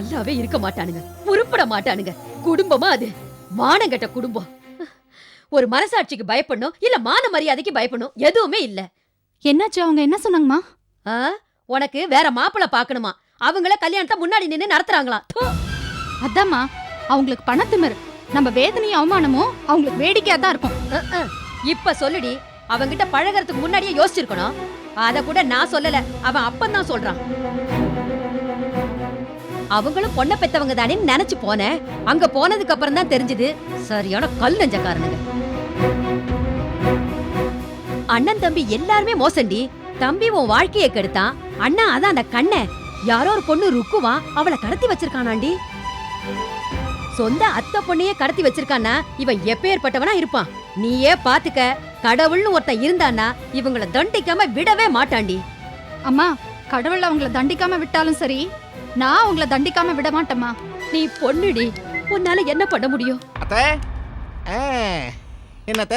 நல்லாவே இருக்க மாட்டானுங்க, உருப்பட மாட்டானுங்க. குடும்பமா அது மானங்கெட்ட குடும்பம். ஒரு மனசாட்சிக்கு பயப்படணும், இல்ல மான மரியாதைக்கு பயப்படணும், எதுவுமே இல்ல. என்னாச்சு? அவங்க என்ன சொன்னாங்கம்மா? உனக்கு வேற மாப்பிள்ள பாக்கணுமா? அவங்கள கல்யாணத்தை முன்னாடி நின்னு நடத்துறாங்களாம். அதாம்மா, அவங்களுக்கு பணத்திமிரு. நம்ம வேதனையும் அவமானமும் அவங்களுக்கு வேடிக்கையா தான் இருக்கும். இப்ப சொல்லுடி, அவங்கிட்ட பழகிறதுக்கு முன்னாடியே யோசிச்சிருக்கணும். அத கூட நான் சொல்லல, அவன் அப்பந்தான் சொல்றான். அவங்களும் பொண்ணை பெத்தவங்க தானே நினைச்சு போனேன். அங்க போனதுக்கு அப்புறம் தான் தெரிஞ்சது சரியான கல் நெஞ்சக்காரனுங்க. அண்ணன் தம்பி எல்லாருமே மோசண்டி. தம்பி உன் வாழ்க்கையை கெடுத்தான், அண்ணா அதான் அந்த கண்ணை யாரோ ஒரு பொண்ணு ருக்குவா அவளை கடத்தி வச்சிருக்கானாண்டி. சொந்த அத்தை பொண்ணையே கடத்தி வச்சிருக்கானா இவன் எப்பேற்பட்டவனா இருப்பான். நீயே பாத்துக்க. கடவுள்னு ஒருத்தன் இருந்தானா இவங்கள தண்டிக்காம விடவே மாட்டாண்டி. அம்மா, கடவுள் அவங்கள தண்டிக்காம விட்டாலும் சரி, நான் அவங்கள தண்டிக்காம விட மாட்டேம்மா. நீ பொண்ணுடி, உன்னால என்ன பண்ண முடியும்? அத்தை, என்னத்த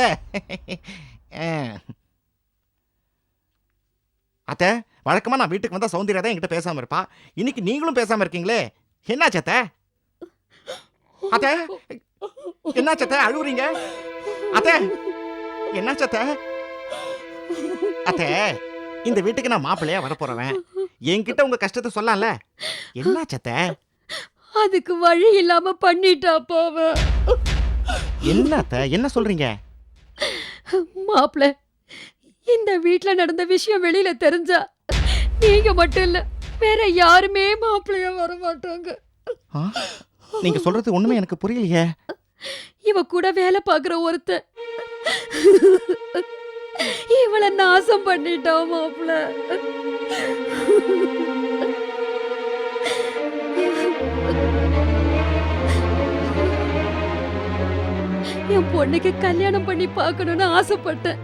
அத்தை, வழக்கமா நான் வீட்டுக்கு வந்தா சௌந்தர்யா தான் என்கிட்ட பேசாம இருப்பா. இன்னைக்கு நீங்களும் பேசாம இருக்கீங்களே, என்னாச்சு அத்தை? அத்தை, என்னாச்சு அத்தை? அழுவுறீங்க அத்தை? என்னாச்சு அத்தை? அத்தை, இந்த வீட்டுக்கு நான் மாப்பிள்ளையா வரப்போறவன். என்கிட்ட உங்க கஷ்டத்தை சொல்லலாம்ல. என்னாச்சு அத்தை? அதுக்கு வழி இல்லாம பண்ணிட்டா போவ. என்ன அத்தை, என்ன சொல்றீங்க? மாப்பிள்ள, இந்த வீட்ல நடந்த விஷயம் வெளியில தெரிஞ்சா நீங்க மட்டும் இல்ல, வேற யாருமே மாப்பிள்ளையா வர மாட்டாங்க. நீங்க சொல்றது ஒண்ணுமே எனக்கு புரியலையே. இவ கூட வேலை பாக்குற ஒருத்த இவள நாசம் பண்ணிட்டா மாப்பிள்ள. என் பொண்ணுக்கு கல்யாணம் பண்ணி பார்க்கணும்னு ஆசைப்பட்டேன்.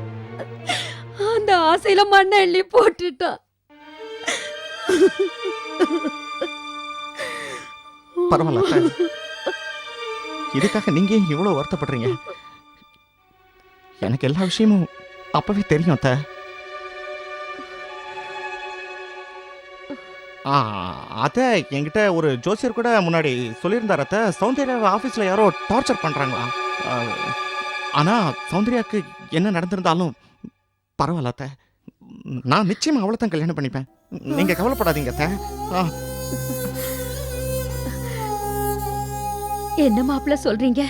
அந்த ஆசையில மண்ணை எள்ளி போட்டுட்டா. பரவாயில்ல, இதுக்காக நீங்க இவ்வளவு வருத்தப்படுறீங்க? எனக்கு எல்லா விஷயமும் அப்பவே தெரியும் அத்தை. அத்தை, என்கிட்ட ஒரு ஜோசியர் கூட முன்னாடி சொல்லியிருந்தார் அத்தை, சௌந்தர்யா ஆபீஸ்ல யாரோ டார்ச்சர் பண்றாங்களா. ஆனா சௌந்தர்யாக்கு என்ன நடந்திருந்தாலும் பரவாயில்ல அத்தை, நான் நிச்சயமா அவளை தான் கல்யாணம் பண்ணிப்பேன். நீங்க கவலைப்படாதீங்க அத்தை. என்ன மாப்பிள்ள சொல்றீங்க?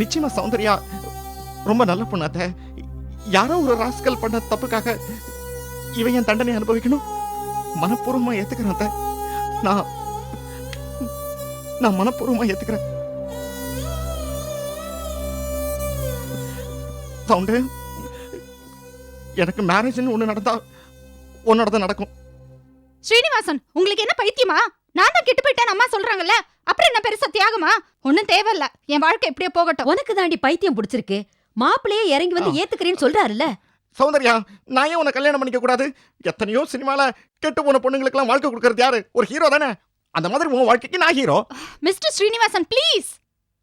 நிச்சயமா சௌந்தர்யா ரொம்ப நல்ல பொண்ணு அத்தை. யாரோ ஒரு ராஸ்கல் பண்ண தப்புக்காக இவன் என் தண்டனை அனுபவிக்கணும். மனப்பூர்வமா ஏத்துக்கிறேன் அத்தை. நான் மனப்பூர்வமா ஏத்துக்கிறேன். சவுண்டு, எனக்கு மேரேஜ்னு ஒண்ணு நடந்தா உன்னோட நடக்கும். ஸ்ரீனிவாசன், உங்களுக்கு என்ன பைத்தியமா? நான் தான் கெட்டு போயிட்டேன் அம்மா சொல்றாங்கல்ல, அப்புறம் என்ன பெருசா தியாகமா? ஒண்ணும் தேவையில்ல, என் வாழ்க்கை எப்படியோ போகட்டும். உனக்கு தாண்டி பைத்தியம் பிடிச்சிருக்கு. மாப்பிள்ளையே இறங்கி வந்து ஏத்துக்கிறேன்னு சொல்றாருல்ல. சௌந்தர்யா, நான் ஏன் உன்னை கல்யாணம் பண்ணிக்க கூடாது? எத்தனையோ சினிமால கெட்டு போன பொண்ணுங்களுக்கு எல்லாம் வாழ்க்கை கொடுக்கறது யாரு? ஒரு ஹீரோ தானே. அந்த மாதிரி உன் வாழ்க்கைக்கு நான் ஹீரோ. Mister Srinivasan, please.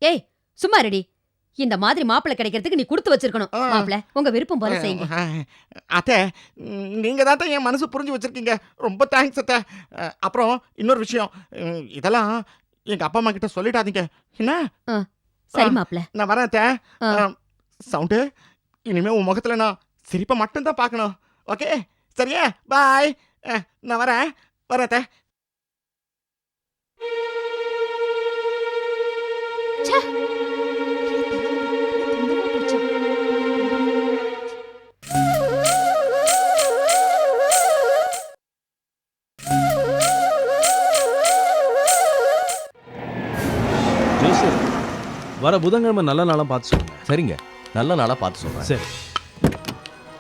ஏய், சும்மா ரெடி. இந்த மாதிரி மாப்பிள்ளை கிடைக்கிறதுக்கு நீ கொடுத்து வச்சிருக்கணும். மாப்பிள்ளை, உங்க விருப்பம் போல செய்யுங்க. அத்தை, நீங்க தான் என் மனசு புரிஞ்சு வச்சிருக்கீங்க. ரொம்ப தேங்க்ஸ் அத்தை. அப்புறம் இன்னொரு விஷயம், இதெல்லாம் எங்க அப்பா அம்மா கிட்ட சொல்லிடாதீங்க என்ன? சரி மாப்பிள்ளை, நான் வரேன் அத்தை. சவுண்டு, இனிமே உன் முகத்துல நான் சிரிப்பை மட்டும்தான் பார்க்கணும். ஓகே, சரியா? பாய். நான் வரேன் அத்தை. வர புதன்கிழமை நல்ல நாளாக பார்த்து சொல்லுங்க. சரிங்க, நல்ல நாளாக பார்த்து சொல்கிறேன். சரி.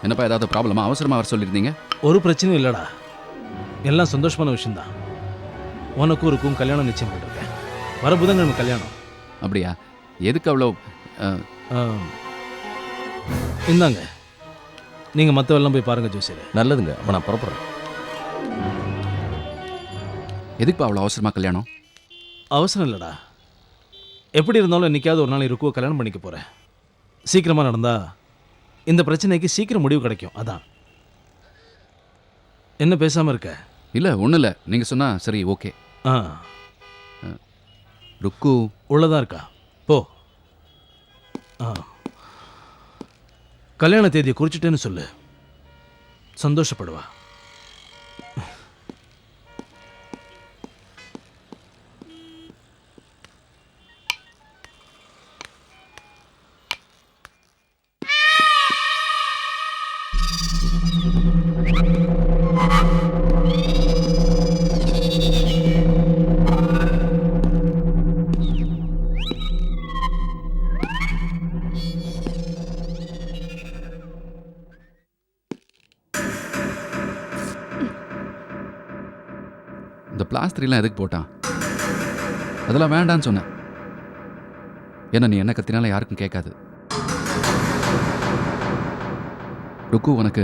என்னப்பா, ஏதாவது ப்ராப்ளமா? அவசரமாக வர சொல்லியிருந்தீங்க. ஒரு பிரச்சனையும் இல்லைடா, எல்லாம் சந்தோஷமான விஷயம்தான். உனக்கும் இருக்கும் கல்யாணம் நிச்சயம் பண்ணிருக்கேன். வர புதன்கிழமை கல்யாணம். அப்படியா? எதுக்கு அவ்வளோ? இந்தாங்க, நீங்கள் மற்றவெல்லாம் போய் பாருங்கள் ஜோசியர். நல்லதுங்க, அப்போ நான் புறப்படுறேன். எதுக்குப்பா அவ்வளோ அவசரமாக கல்யாணம்? அவசரம் இல்லைடா, எப்படி இருந்தாலும் என்னைக்காவது ஒரு நாள் இருக்குவோ கல்யாணம் பண்ணிக்க போகிறேன். சீக்கிரமாக நடந்தா இந்த பிரச்சனைக்கு சீக்கிரம் முடிவு கிடைக்கும். அதான். என்ன பேசாமல் இருக்க? இல்லை ஒன்றும் இல்லை, நீங்கள் சொன்னா சரி ஓகே. ஆ ருக்கு உள்ளதா இருக்கா? போ. ஆ கல்யாண தேதியை குறிச்சிட்டேன்னு சொல்லு, சந்தோஷப்படுவா. இந்த பிளாஸ்டர்லாம் எதுக்கு போட்டான்? அதெல்லாம் வேண்டான்னு சொன்னேன். ஏன்னா நீ என்ன கத்தினாலும் யாருக்கும் கேட்காது. ருக்கு, உனக்கு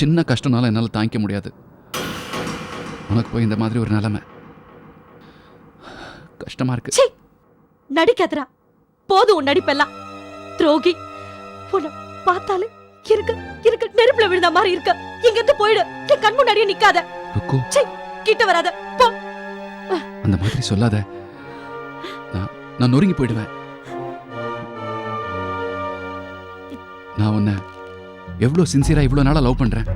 சின்ன கஷ்டம்னால என்னால் தாங்கிக்க முடியாது. உனக்கு போய் இந்த மாதிரி ஒரு நிலைமை கஷ்டமா இருக்கு. நடிக்காதடா, போதும் உன் நடிப்பெல்லாம். துரோகி, உன்னை பார்த்தாலே இருக்கு இருக்கு நெருப்புல விழுந்த மாதிரி இருக்க. இங்க இருந்து போயிடு, என் கண் முன்னாடியே நிக்காத. ருக்கு, கிட்ட வராத, போ. அந்த மாதிரி சொல்லாத. நான் நொறுங்கி போயிடுவேன். நான் உன்னை எவ்வளவு சின்சியரா இவ்வளவு நாளா லவ் பண்றேன்,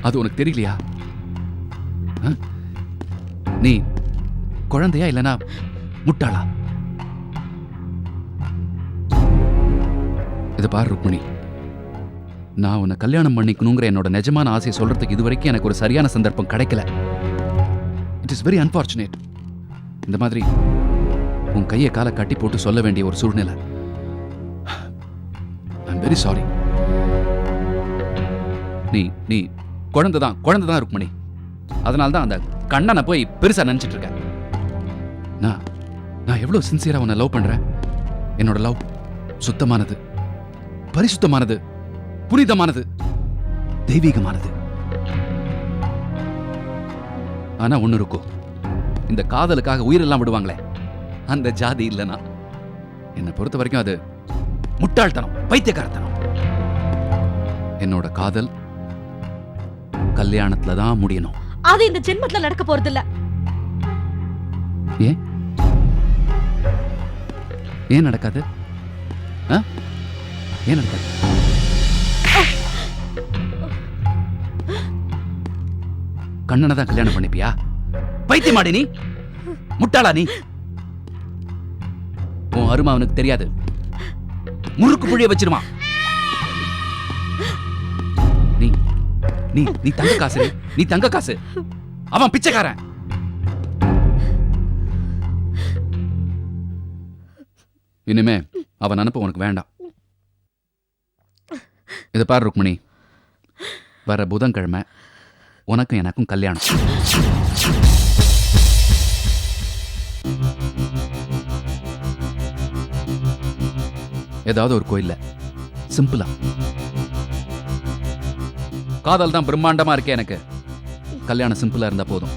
அது உனக்கு தெரியலையா? நீ குழந்தையா இல்லனா முட்டாளா? இத பாரு ருக்மிணி, நான் உன்னை கல்யாணம் பண்ணிக்கணுங்கிற என்னோட நிஜமான ஆசையை சொல்றதுக்கு இதுவரைக்கும் எனக்கு ஒரு சரியான சந்தர்ப்பம் கிடைக்கல. It is very unfortunate. இந்த மாதிரி உன் கையை காலை கட்டி போட்டு சொல்ல வேண்டிய ஒரு சூழ்நிலை. I am very sorry. நீ குழந்தைதான் ருக்மிணி. அதனால தான் அந்த கண்ணனை போய் பெருசா நினைச்சிட்டு இருக்க. நான் எவ்வளவு சின்சியரா உன்னை லவ் பண்றேன். என்னோட லவ் சுத்தமானது, பரிசுத்தமானது, புனிதமானது, தெய்வீகமானது. ஆனா ஒண்ணு இருக்கும், இந்த காதலுக்காக உயிரெல்லாம் விடுவாங்களே, அந்த ஜாதி இல்லைனா என்னை பொறுத்த வரைக்கும் அது முட்டாள்தனம், பைத்தியக்காரத்தனம். என்னோட காதல் கல்யாணத்துல தான் முடியணும். அது இந்த ஜென்மத்துல நடக்க போறது இல்ல. ஏன் நடக்காது? ஏன் நடக்காது? கண்ணனை தான் கல்யாணம் பண்ணிப்பியா? பைத்தியமாடி நீ, முட்டாளா நீ? உன் அருமை அவனுக்கு தெரியாது, முறுக்கு புழிய வச்சிருவான். நீ தங்க காசு, நீ தங்க காசு, அவன் பிச்சைக்காரன். இனிமே அவன் நினைப்பு உனக்கு வேண்டாம். இதை பாரு ருக்மிணி, வர புதன்கிழமை உனக்கும் எனக்கும் கல்யாணம். ஏதாவது ஒரு கோயில்ல சிம்பிளா. காதல் தான் பிரம்மாண்டமா இருக்கே எனக்கு, கல்யாணம் சிம்பிளா இருந்தா போதும்.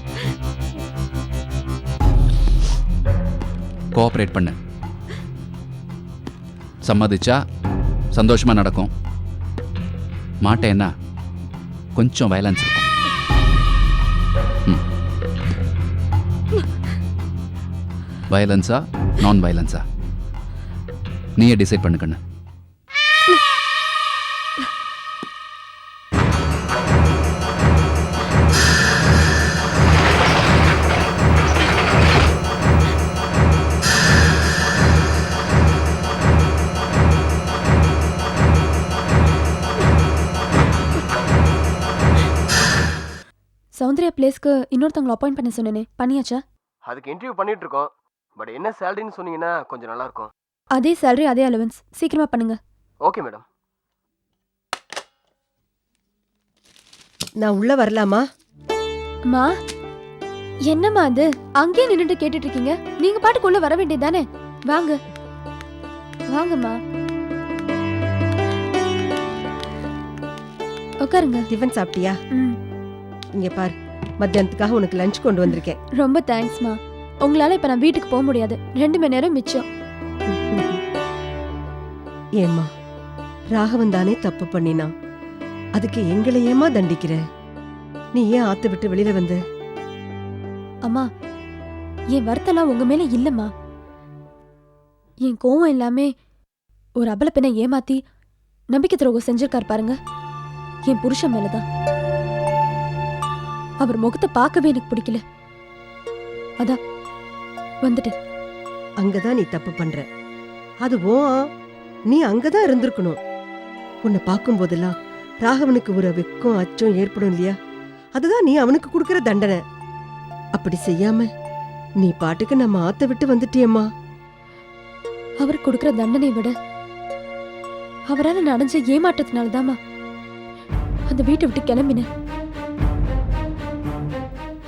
கோஆபரேட் பண்ணு. சம்மதிச்சா சந்தோஷமா நடக்கும், மாட்டேன்னா கொஞ்சம் வயலன்ஸ் இருக்கும். வயலன்ஸா நான் வயலன்ஸா நீயே டிசைட் பண்ணுக்கண்ணு. சௌந்தர்யா பிளேஸ்க்கு இன்னொருத்தவங்களை அப்பாயிண்ட் பண்ண சொன்னேனே, பண்ணியாச்சா? அதுக்கு இன்டர்வியூ பண்ணிட்டு இருக்கோம். பட் என்ன சேலரின்னு சொன்னீங்கன்னா கொஞ்சம் நல்லா இருக்கும். அதே சேலரி, அதே அலவன்ஸ். சீக்கிரமா பண்ணுங்க. Okay madam. நான் உள்ள வரலாமா? அம்மா, என்னம்மா அது அங்கேயே நின்னுட்டு கேட்டுட்டு இருக்கீங்க? நீங்க பாட்டுக்குள்ள வர வேண்டியதானே? வாங்க வாங்கம்மா, உட்காருங்க. டிஃபன் சாப்பிட்டியா? ம், இங்க பாரு, மத்தியானத்துக்காக உனக்கு லஞ்ச் கொண்டு வந்திருக்கேன். ரொம்ப தேங்க்ஸ்மா. உங்களால இப்ப நான் வீட்டுக்கு போக முடியாது, 2 மணி நேரம் மிச்சம். ஏம்மா, ராகவன் தானே தப்பு பண்ணினான், அதுக்கு எங்களை ஏமா தண்டிக்கிற? நீ ஏன் ஆத்த விட்டு வெளியில வந்த? அம்மா, என் வருத்தம்லாம் உங்க மேல இல்லம்மா. என் கோவம் எல்லாமே ஒரு அபல பெண்ணை ஏமாத்தி நம்பிக்கை துரோகம் செஞ்சிருக்கார் பாருங்க, என் புருஷன் மேலதான். அவர் முகத்தை பார்க்கவே எனக்கு பிடிக்கல, அதான் வந்துட்டேன். அங்கதான் நீ தப்பு பண்ற. அது நீ அங்கதான் இருந்திருக்கணும். உன்னை பார்க்கும் போதெல்லாம் ராகவனுக்கு ஒரு வெக்கம் அச்சம் ஏற்படும் இல்லையா? அதுதான் நீ அவனுக்கு கொடுக்கற தண்டனை. அப்படி செய்யாம நீ பாட்டுக்கு நம்ம ஆத்த விட்டு வந்துட்டியம்மா. அவர் கொடுக்கற தண்டனை விட அவரால் நடஞ்ச ஏமாற்றத்தினால்தாம்மா அந்த வீட்டை விட்டு கிளம்பினேன்.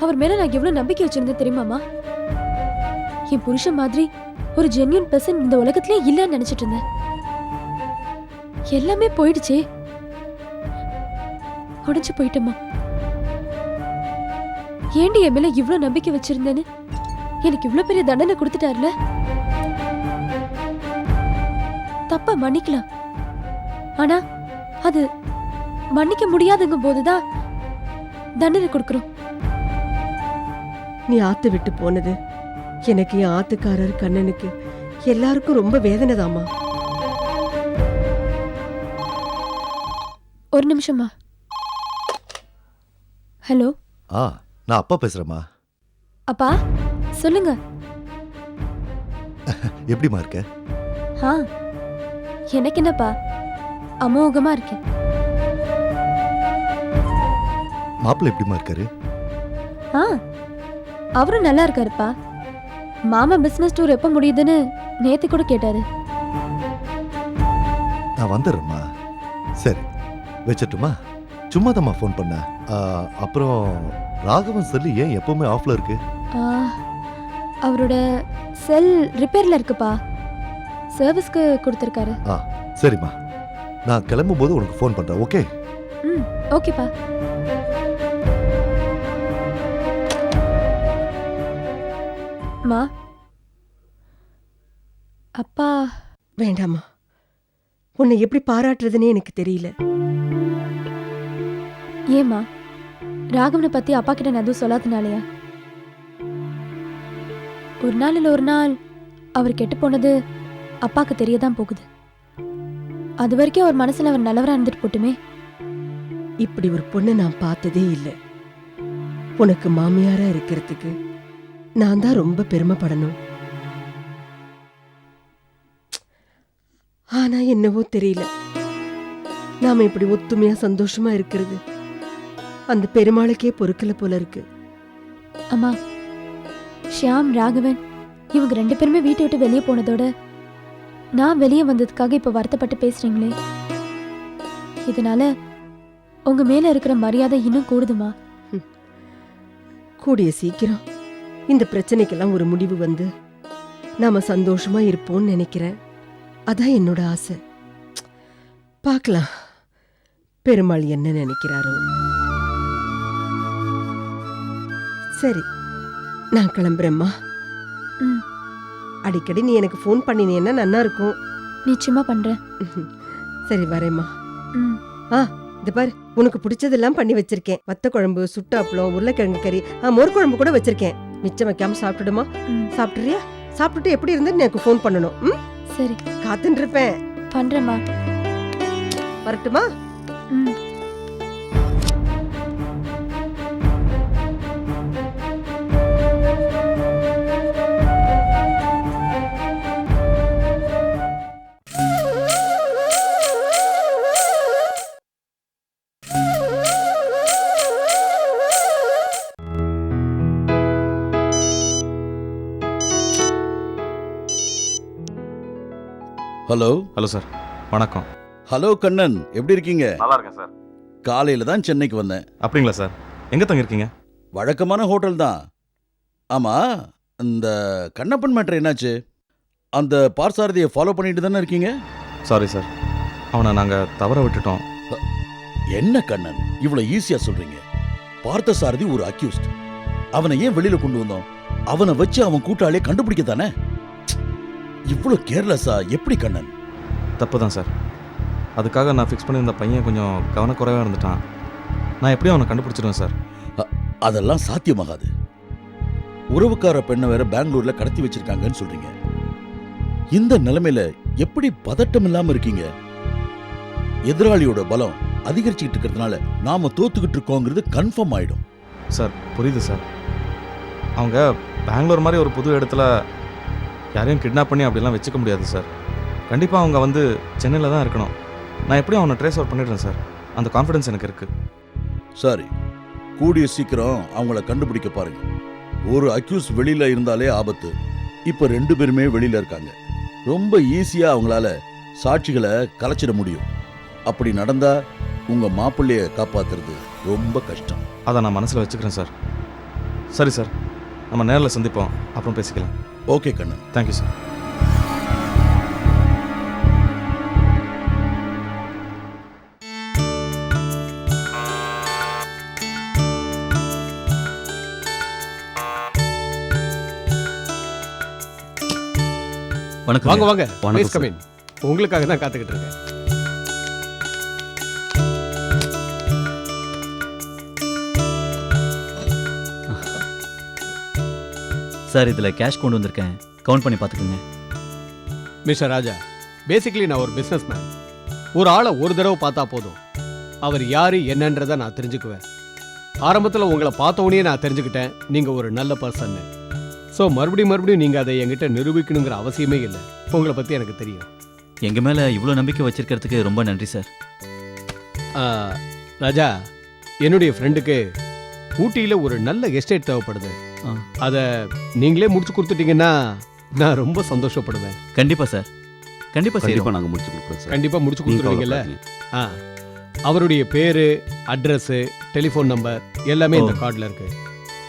அவர் மேல நான் எவ்வளவு நம்பிக்கை வச்சிருந்தேன் தெரியுமாமா? என் புருஷன் மாதிரி ஒரு ஜென்யூன் பர்சன் இந்த உலகத்திலே இல்லைன்னு நினைச்சிட்டு இருந்தேன். எல்லாமே போயிடுச்சே, உடைஞ்சு போயிட்டேம்மா. ஏண்டி என் மேல இவ்வளவு நம்பிக்கை வச்சிருந்தேன்னு எனக்கு இவ்வளவு பெரிய தண்டனை கொடுத்துட்டாருல. தப்பா மன்னிக்கலாம், ஆனா அது மன்னிக்க முடியாதுங்கும் போதுதான் தண்டனை கொடுக்கறோம். நீ ஆத்த விட்டு போனது எனக்கு, என் ஆத்துக்காரர் கண்ணனுக்கு எல்லாருக்கும் ரொம்ப வேதனைதாம்மா. ஒரு நிமிஷமா. ஹலோ. நான் அப்பா பேசுறேம்மா. அப்பா சொல்லுங்க. எப்படிமா இருக்க? எனக்கு என்னப்பா, அமோகமா இருக்கேன். மாப்பிள்ளை எப்படிமா இருக்காரு? அவரும் நல்லா இருக்காருப்பா. மாமா பிசினஸ் டூர் எப்ப முடியுதுன்னு நேத்து கூட கேட்டாரு. நான் வந்துடுறேம்மா. சரி வச்சிட்டுமா? சும்மா தாம்மா ஃபோன் பண்ண. அப்புறம் ராகவன் செல்லு ஏன் எப்பவுமே ஆஃப்ல இருக்கு? அவரோட செல் ரிப்பேர்ல இருக்குப்பா, சர்வீஸ்க்கு கொடுத்துருக்காரு. சரிம்மா, நான் கிளம்பும் போது உனக்கு ஃபோன் பண்றேன். ஓகே? ஓகேப்பா. மா, அப்பா. வேண்டாமா, உன்னை எப்படி பாராட்டுறதுன்னே எனக்கு தெரியல. ஏமா, ராகவனை பத்தி அப்பா கிட்ட நான் எதுவும் சொல்லாதனாலயா? ஒரு நாள் இல்ல ஒரு நாள் அவர் கெட்டு போனது அப்பாக்கு தெரியதான் போகுது. அது வரைக்கும் அவர் மனசுல அவர் நல்லவரா இருந்துட்டு போட்டுமே. இப்படி ஒரு பொண்ணை நான் பார்த்ததே இல்லை. உனக்கு மாமியாரா இருக்கிறதுக்கு நான் தான் ரொம்ப பெருமைப்படணும். ஆனா என்னவோ தெரியல, நாம இப்படி ஒத்துமையா சந்தோஷமா இருக்கிறது அந்த பெருமாளுக்கே பொறுக்கல போல இருக்கு. அம்மா, ஷியாம், ராகவன் இவங்க 2 பேருமே வீட்டை விட்டு வெளியே போனதோட நான் வெளியே வந்ததுக்காக இப்ப வருத்தப்பட்டு பேசுறீங்களே, இதனால உங்க மேல இருக்கிற மரியாதை இன்னும் கூடுதுமா. கூடிய சீக்கிரம் இந்த பிரச்சனைக்கெல்லாம் ஒரு முடிவு வந்து நாம சந்தோஷமா இருப்போம்னு நினைக்கிறேன். அதான் என்னோட ஆசை. பார்க்கலாம் பெருமாள் என்ன நினைக்கிறாரோ. சரி, நான் கிளம்புறேம்மா. அடிக்கடி நீ எனக்கு ஃபோன் பண்ணினேன்னா நல்லா இருக்கும். நிச்சயமா பண்றேன். சரி, வரேம்மா. இது பாரு, உனக்கு பிடிச்சதெல்லாம் பண்ணி வச்சிருக்கேன். வத்த குழம்பு, சுட்ட அப்பளம், உருளைக்கிழங்கு கறி, மோர் குழம்பு கூட வச்சிருக்கேன். மிச்சம் வைக்காம சாப்பிட்டுடுமா? சாப்பிட்டுறியா? சாப்பிட்டுட்டு எப்படி இருந்து எனக்கு ஃபோன் பண்ணணும். சரி, காத்துட்டு இருப்பேன். பண்றேம்மா. வரட்டுமா? ஹலோ. ஹலோ சார், வணக்கம். ஹலோ கண்ணன், எப்படி இருக்கீங்க? நல்லா இருக்கேன் சார். காலையில் தான் சென்னைக்கு வந்தேன். அப்படிங்களா சார்? எங்கே தங்கியிருக்கீங்க? வழக்கமான ஹோட்டல் தான். ஆமாம், இந்த கண்ணப்பன் மேட்ரு என்னாச்சு? அந்த பார்சாரதியை ஃபாலோ பண்ணிட்டு தானே இருக்கீங்க? சாரி சார், அவனை நாங்கள் தவற விட்டுட்டோம். என்ன கண்ணன் இவ்வளோ ஈஸியாக சொல்கிறீங்க? பார்த்தசாரதி ஒரு அக்யூஸ்ட். அவனை ஏன் வெளியில் கொண்டு வந்தோம்? அவனை வச்சு அவன் கூட்டாளியை கண்டுபிடிக்க தானே. இவ்வளோ கேர்லெஸ்ஸா எப்படி கண்ணன்? தப்பு தான் சார். அதுக்காக நான் ஃபிக்ஸ் பண்ணியிருந்த பையன் கொஞ்சம் கவனக்குறைவாக இருந்துட்டான். நான் எப்படியும் அவனை கண்டுபிடிச்சிடுவேன் சார். அதெல்லாம் சாத்தியமாகாது. உறவுக்கார பெண்ணை வேற பெங்களூர்ல கடத்தி வச்சிருக்காங்கன்னு சொல்றீங்க. இந்த நிலைமையில எப்படி பதட்டம் இல்லாம இருக்கீங்க? எதிராளியோட பலம் அதிகரிச்சுக்கிட்டு இருக்கிறதுனால நாம தோத்துக்கிட்டு இருக்கோங்கிறது கன்ஃபார்ம் ஆயிடும். சார் புரியுது சார். அவங்க பெங்களூர் மாதிரி ஒரு புது இடத்துல யாரையும் கிட்னாப் பண்ணி அப்படிலாம் வச்சுக்க முடியாது சார். கண்டிப்பாக அவங்க வந்து சென்னையில் தான் இருக்கணும். நான் எப்படியும் அவனை ட்ரேஸ் அவுட் பண்ணிடுறேன் சார். அந்த கான்ஃபிடன்ஸ் எனக்கு இருக்கு. சரி, கூடிய சீக்கிரம் அவங்கள கண்டுபிடிக்க பாருங்க. ஒரு அக்யூஸ் வெளியில இருந்தாலே ஆபத்து. இப்ப 2 பேருமே வெளியில இருக்காங்க. ரொம்ப ஈஸியா அவங்களால சாட்சிகளை கலைச்சிட முடியும். அப்படி நடந்தா உங்க மாப்பிள்ளைய காப்பாத்துறது ரொம்ப கஷ்டம். அதை நான் மனசில் வச்சுக்கிறேன் சார். சரி சார், நம்ம நேரில் சந்திப்போம், அப்புறம் பேசிக்கலாம். ஓகே கண்ணன். Thank you sir. வணக்கம். வாங்க வாங்க. வணக்கம் ப்ளீஸ் கம் இன். உங்களுக்காக தான் காத்துக்கிட்டு இருக்கேன். சார், இதுல கேஷ் கொண்டு வந்திருக்கேன், கவுண்ட் பண்ணி பார்த்துக்கோங்க. மிஸ்டர் ராஜா, பேசிக்கலி நான் ஒரு பிஸ்னஸ் மேன். ஒரு ஆளை ஒரு தடவை பார்த்தா போதும், அவர் யாரு என்னன்றதை நான் தெரிஞ்சுக்குவேன். ஆரம்பத்தில் உங்களை பார்த்த உடனே நான் தெரிஞ்சுக்கிட்டேன் நீங்கள் ஒரு நல்ல பர்சன். ஸோ மறுபடியும் நீங்கள் அதை என்கிட்ட நிரூபிக்கணுங்கிற அவசியமே இல்லை. உங்களை பற்றி எனக்கு தெரியும். எங்க மேல இவ்வளோ நம்பிக்கை வச்சிருக்கிறதுக்கு ரொம்ப நன்றி சார். ராஜா, என்னுடைய ஃப்ரெண்டுக்கு ஊட்டியில் ஒரு நல்ல எஸ்டேட் தேவைப்படுது. அதை நீங்களே முடிச்சு கொடுத்துட்டீங்கன்னா நான் ரொம்ப சந்தோஷப்படுவேன். கண்டிப்பா சார், கண்டிப்பா கண்டிப்பா நாங்க முடிச்சு கொடுக்குறோம் சார். கண்டிப்பா முடிச்சு கொடுத்துருவீங்கல்ல? அவருடைய பேரு, அட்ரஸ், டெலிஃபோன் நம்பர் எல்லாமே இந்த கார்டில் இருக்கு.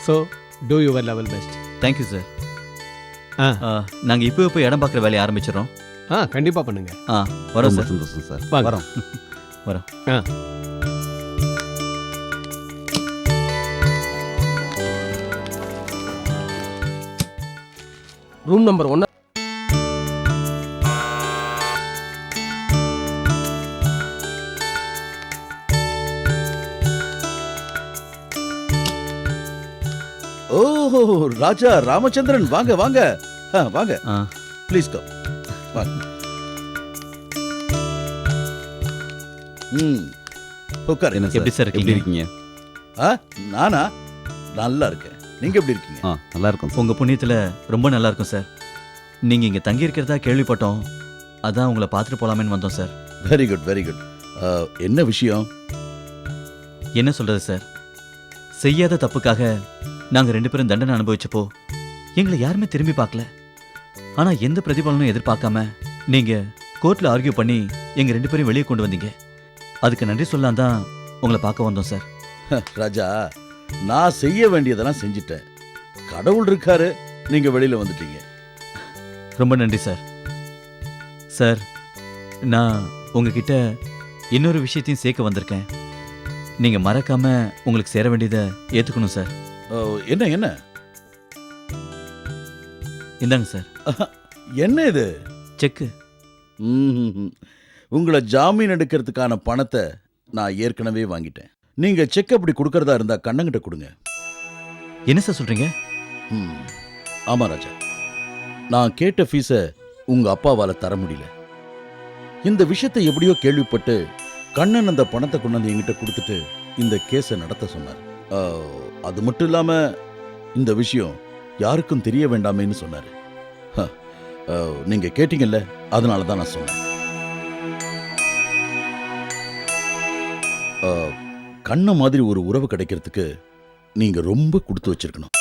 So two your level best. Thank you sir. நாங்க இப்போ இடம் பார்க்குற வேலையை ஆரம்பிச்சிடறோம். கண்டிப்பா பண்ணுங்க. வரோம் சார். சந்தோஷம் சார். வரோம். வரோம். Room number 1. ஓஹோ, ராஜா ராமச்சந்திரன், வாங்க வாங்க வாங்க. Please come. வாங்க. உட்கார். என்ன எப்படி சார் எப்படி இருக்கீங்க? நானா நல்லா இருக்கேன். நீங்க எப்படி இருக்கீங்க? நல்லா இருக்கும். உங்க புண்ணியத்துல ரொம்ப நல்லா இருக்கும் சார். நீங்க இங்க தங்கி இருக்கிறதா கேள்விப்பட்டோம், அதான் உங்களை பார்த்துட்டு போலாமேன்னு வந்தோம் sir. Very good very good. என்ன விஷயம்? என்ன சொல்றது சார், செய்யாத தப்புக்காக நாங்க 2 பேரும் தண்டனை அனுபவிச்சப்போ எங்களை யாருமே திரும்பி பார்க்கல. ஆனா எந்த பிரதிபலனும் எதிர்பார்க்காம நீங்க கோர்ட்ல ஆர்கியூ பண்ணி எங்க 2 பேரும் வெளியே கொண்டு வந்தீங்க. அதுக்கு நன்றி சொல்லலாம் தான் உங்களை பார்க்க வந்தோம் சார். ராஜா, நான் செய்ய வேண்டியதெல்லாம் செஞ்சிட்டேன். கடவுள் இருக்காரு, நீங்க வெளியில வந்துட்டீங்க. ரொம்ப நன்றி சார். சார், நான் உங்ககிட்ட இன்னொரு விஷயத்தையும் சேர்க்க வந்திருக்கேன். நீங்க மறக்காம உங்களுக்கு சேர வேண்டியதை ஏத்துக்கணும் சார். என்ன என்ன? இந்தாங்க சார். என்ன இது? செக்கு. உங்களை ஜாமீன் எடுக்கிறதுக்கான பணத்தை நான் ஏற்கனவே வாங்கிட்டேன். நீங்க செக் அப்படி கொடுக்கறதா இருந்தா கண்ணங்கிட்ட கொடுங்க. என்ன சார் சொல்றீங்க? ஆமா ராஜா, நான் கேட்ட ஃபீஸை உங்க அப்பாவால தர முடியல. இந்த விஷயத்தை எப்படியோ கேள்விப்பட்டு கண்ணன் அந்த பணத்தை கொண்டாந்து என்கிட்ட கொடுத்துட்டு இந்த கேஸை நடத்த சொன்னார். அது மட்டும் இல்லாம இந்த விஷயம் யாருக்கும் தெரிய வேண்டாமேன்னு சொன்னாரு. நீங்க கேட்டீங்கல்ல, அதனால தான் நான் சொன்னேன். கண்ண மாதிரி ஒரு உறவு கிடைக்கிறதுக்கு நீங்க ரொம்ப கொடுத்து வச்சிருக்கணும்.